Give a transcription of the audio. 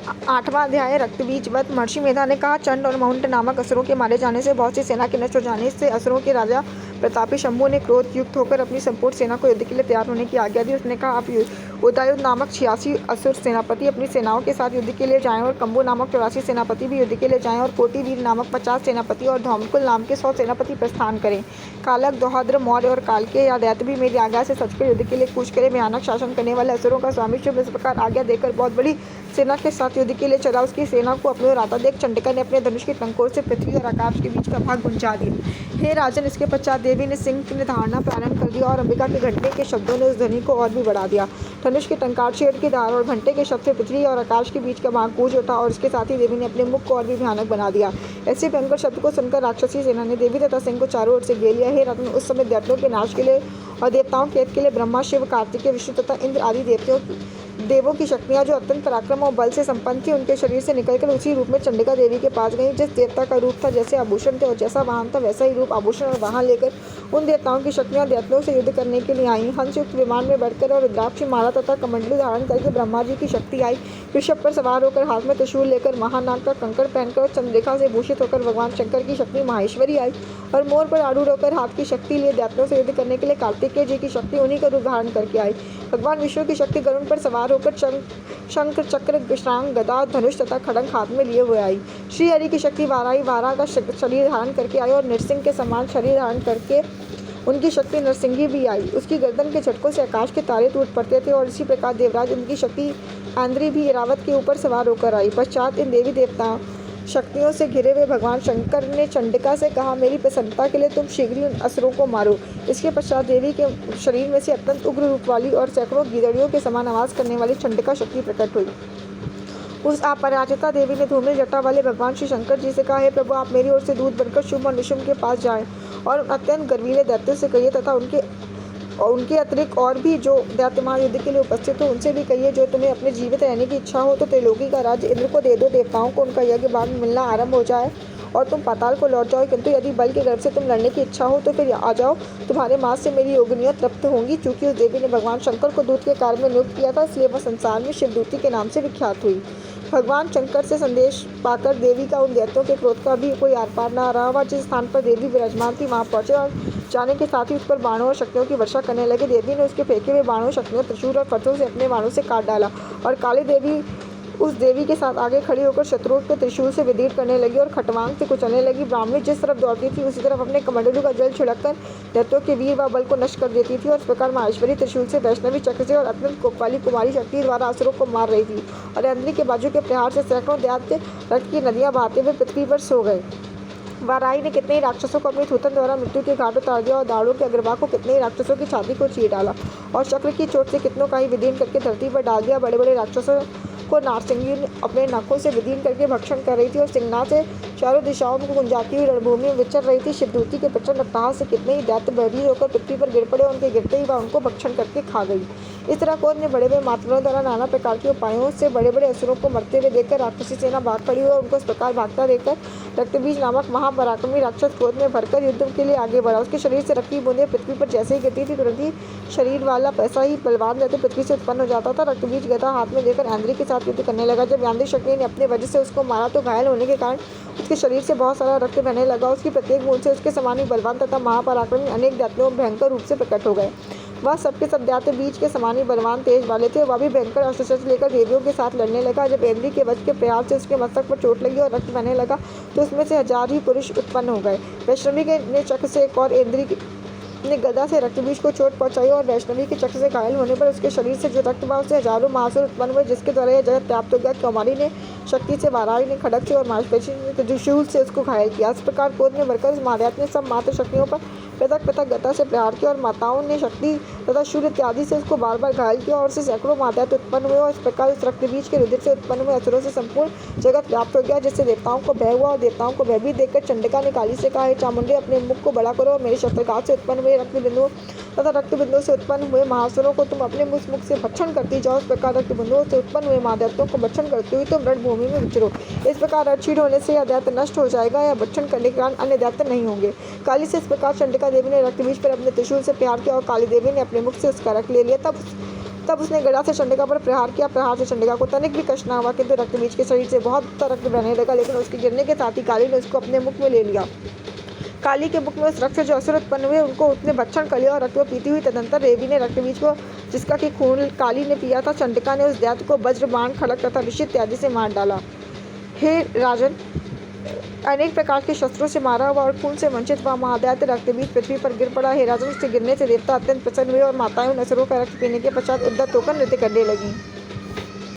8वां अध्याय रक्तबीज वध। महर्षि मेधा ने कहा, चंड और मौंट नामक असुरों के मारे जाने से, बहुत सी सेना के नष्ट हो जाने से असुरों के राजा प्रतापी शंभु ने क्रोध युक्त होकर अपनी संपूर्ण सेना को युद्ध के लिए तैयार होने की आज्ञा दी। उसने कहा, आप उदयुध नामक 86 असुर सेनापति अपनी सेनाओं के साथ युद्ध के लिए जाएं और कंबु नामक 84 सेनापति भी युद्ध के लिए जाएं और कोटिवीर नामक 50 सेनापति और धौमकुल नाम के 100 सेनापति प्रस्थान करें। कालक, दोहाद्र, मौर्य और कालके या दैत्य भी मेरी आज्ञा से सचकर युद्ध के लिए कूच करे। भयानक शासन करने वाले असुरों का स्वामी शुभ इस प्रकार आज्ञा देकर बहुत बड़ी सेना के साथ युद्ध के लिए चला। उसकी सेना को अपनी ओर आता देख चंडिका ने अपने धनुष की टंकोर से पृथ्वी और आकाश के बीच का भाग गुंजा दिया। हे राजन, इसके पश्चात देवी ने सिंह ने धारणा प्रारंभ कर दिया और अंबिका के घंटे के शब्दों ने उस ध्वनि को और भी बढ़ा दिया। धनुष के टंकार, शेर की धार और घंटे के शब्द से पृथ्वी और आकाश के बीच का भाग गूंज उठा और इसके साथ ही देवी ने अपने मुख को और भी भयानक बना दिया। ऐसे भयंकर शब्द को सुनकर राक्षसी सेना ने देवी तथा सिंह को चारों ओर से घेर लिया। हे रत्न, उस समय दैत्यों के नाश के लिए और देवताओं के हित के लिए ब्रह्मा, शिव, कार्तिकेय, विष्णु तथा इंद्र आदि देवों की शक्तियां जो अत्यंत पराक्रम और बल से संपन्न थी, उनके शरीर से निकलकर उसी रूप में चंडिका देवी के पास गईं। जिस देवता का रूप था, जैसे आभूषण थे और जैसा वाहन था, वैसा ही रूप, आभूषण और वाहन लेकर उन देवताओं की शक्तियां दैत्यों से युद्ध करने के लिए आईं। हंसयुक्त विमान में बैठकर और रुद्राक्ष माला तथा कमंडलू धारण करके ब्रह्मा जी की शक्ति आई। वृषभ पर सवार होकर, हाथ में त्रिशूल लेकर, महानाग का कंकड़ पहनकर और चंद्ररेखा से भूषित होकर भगवान शंकर की शक्ति माहेश्वरी आई। और मोर पर आरूढ़ होकर हाथ की शक्ति लिए दैत्यों से युद्ध करने के लिए कार्तिकेय जी की शक्ति उन्हीं का रूप धारण करके आई। भगवान विष्णु की शक्ति गरुड़ पर सवार होकर शंख, चक्र, शांग, गदा, धनुष तथा खड़ग हाथ में लिए हुए आई। श्री हरि की शक्ति वाराही वारा का शरीर धारण करके आई और नरसिंह के समान शरीर धारण करके उनकी शक्ति नरसिंगी भी आई। उसकी गर्दन के झटकों से आकाश के तारे टूट पड़ते थे और इसी प्रकार देवराज उनकी शक्ति आंद्री भी इरावत के ऊपर सवार होकर आई। पश्चात इन देवी देवता शक्तियों से घिरे हुए भगवान शंकर ने चंडिका से कहा, मेरी प्रसन्नता के लिए तुम शीघ्र ही उन असुरों को मारो। इसके पश्चात देवी के शरीर में से अत्यंत उग्र रूप वाली और सैकड़ों गीदड़ियों के समान आवाज करने वाली चंडिका शक्ति प्रकट हुई। उस अपराजिता देवी ने धूम्र जटा वाले भगवान श्री शंकर जी से कहा, हे प्रभु, आप मेरी ओर से दूत बनकर शुंभ और निशुंभ के पास जाएं और अत्यंत गर्वीले दैत्यों से कहिए तथा उनके अतिरिक्त और भी जो दैत्य महायुद्ध के लिए उपस्थित हो उनसे भी कहिए, जो तुम्हें अपने जीवित रहने की इच्छा हो तो त्रिलोकी का राज्य इंद्र को दे दो। देवताओं को उनका यज्ञ भाग मिलना आरंभ हो जाए और तुम पाताल को लौट जाओ। किंतु यदि बल के गर्भ से तुम लड़ने की इच्छा हो तो फिर आ जाओ, तुम्हारे मास से मेरी योगिनियां तृप्त होंगी। चूंकि उस देवी ने भगवान शंकर को दूत के कार्य में नियुक्त किया था, इसलिए वह संसार में शिवदूती के नाम से विख्यात हुई। भगवान शंकर से संदेश पाकर देवी का उन दैत्यों के क्रोध का भी कोई आर पार न रहा। वह जिस स्थान पर देवी विराजमान थी वहां पहुंचे और जाने के साथ ही उस पर बाणों और शक्तियों की वर्षा करने लगे। देवी ने उसके फेंके हुए बाणों, शक्तियों, त्रिशूल और फरसों से अपने बाणों से काट डाला और काली देवी उस देवी के साथ आगे खड़ी होकर शत्रुओं के त्रिशूल से विदीर्ण करने लगी और खटवांग से कुचलने लगी। ब्राह्मणी जिस तरफ दौड़ती थी उसी तरफ अपने कमंडलू का जल छिड़ककर दैत्यों के वीर व बल को नष्ट कर देती थी और इस प्रकार माहेश्वरी त्रिशूल से, वैष्णवी चक्र से और अत्यंत कोप वाली कुमारी शक्ति द्वारा असुरों को मार रही थी। और अंधरी के बाजू के प्रहार से सैकड़ों दैत्य रक्त की नदियां बहाते हुए पृथ्वी पर सो गए। वाराही ने कितने ही राक्षसों को अपनी थूथन द्वारा मृत्यु के घाट उतार दिया और दाड़ों के अग्रभाग को कितने ही राक्षसों की छाती को चीर डाला और चक्र की चोट से कितनों का ही विदीर्ण करके धरती पर डाल दिया। बड़े बड़े राक्षसों को नारसिंगी अपने नखों से विदीर्ण करके भक्षण कर रही थी और सिंगना से चारों दिशाओं में गुंजाती हुई रणभूमि में विचर रही थी। शिवदूती के प्रचंड अट्टहास से कितने ही दैत्य भयभीत होकर पृथ्वी पर गिर पड़े और उनके गिरते ही वह उनको भक्षण करके खा गई। इस तरह क्रोध ने बड़े बड़े मातृओं द्वारा नाना प्रकार के उपायों से बड़े बड़े असुरों को मरते हुए देखकर राक्षसी सेना भाग खड़ी हुई और उनको इस प्रकार भागता देखकर रक्तबीज नामक महापराक्रमी राक्षस क्रोध में भरकर युद्ध के लिए आगे बढ़ा। उसके शरीर से रक्त की बूंदें पृथ्वी पर जैसे ही गिरती थी, तुरंत ही शरीर वाला पैसा ही बलवान रहते पृथ्वी से उत्पन्न हो जाता था। रक्तबीज गदा हाथ में लेकर आंद्री के साथ युद्ध करने लगा। जब आंद्री शक्ति ने अपने वजह से उसको मारा तो घायल होने के कारण उसके शरीर से बहुत सारा रक्त बहने लगा। उसकी प्रत्येक बूंद से उसके समान ही बलवान तथा महापराक्रमी अनेक दैत्यों भयंकर रूप से प्रकट हो गए। वह सबके सब दैत्य बीच के समान ही बलवान तेज वाले थे। वह भी भयंकर अस्त्र शस्त्र लेकर देवियों के साथ लड़ने लगा। जब इंद्री के वज्र के प्रहार से उसके मस्तक पर चोट लगी और रक्त बहने लगा तो उसमें से 1000 ही पुरुष उत्पन्न हो गए। वैष्णवी ने चक्र से एक और इंद्री ने गदा से रक्तबीज को चोट पहुंचाई और वैष्णवी के चक्र से घायल होने पर उसके शरीर से जो रक्त बहा उससे 1000 महासुर उत्पन्न हुए, जिसके द्वारा यह जगत प्राप्त हो गया। कौमारी ने शक्ति से, वाराही ने खड़ग से और मांसपेशी ने त्रिशूल से उसको घायल किया। इस प्रकार क्रोध में भरकर उस महादैत्य ने सब मात्र शक्तियों पर पृथक पृथक गदा से प्रहार किया और माताओं ने शक्ति तथा शूल इत्यादि से उसको बार बार घायल किया और उससे सैकड़ों महादैत्य उत्पन्न हुए। और इस प्रकार उस रक्तबीज के रुधिर से उत्पन्न हुए असुरों से संपूर्ण जगत व्याप्त हो गया, जिससे देवताओं को भय हुआ। और देवताओं को भयभीत देखकर चंडिका ने काली से कहा, हे चामुंडे, अपने मुख को बड़ा करो और मेरे शस्त्रघात से उत्पन्न हुए रक्तबिंदुओं तथा रक्तबिंदुओं से उत्पन्न हुए महासुरों को तुम अपने मुख से भक्षण करती जाओ। इस प्रकार रक्तबिंदुओं से उत्पन्न हुए महादैत्यों को भक्षण करती हुई तुम रणभूमि में विचरो। इस प्रकार रणक्षीण होने से यह दैत्य नष्ट हो जाएगा या भक्षण करने के कारण अन्य दैत्य नहीं होंगे। काली से इस प्रकार चंडिका देवी ने रक्तबीज पर अपने त्रिशूल से प्रहार किया और काली देवी ने अपने मुख से उसका रक्त ले लिया। तब तब उसने गदा से चंडिका पर प्रहार किया। प्रहार से चंडिका को तनिक भी कष्ट न हुआ, किंतु रक्तबीज के शरीर से बहुत रक्त बहने लगा, लेकिन उसके गिरने के साथ ही काली ने उसको अपने मुख में ले लिया। काली के मुख में उस रक्त से जो असुर उत्पन्न हुए उनको उसने भक्षण कर लिया और रक्त पीती हुई तदंतर रेवी ने रक्तबीज को, जिसका कि खून काली ने पिया था, चंडिका ने उस दैत्य को वज्र, बाण, खड़ग तथा ऋषि इत्यादि से मार डाला। हे राजन, अनेक प्रकार के शस्त्रों से मारा हुआ और खून से वंचित हुआ महादैत्य रक्तबीज पृथ्वी पर गिर पड़ा। हे राजन, उसके गिरने से देवता अत्यंत प्रसन्न हुए और माताएं उन असुरों का रक्त पीने के पश्चात उद्यत होकर नृत्य करने लगीं।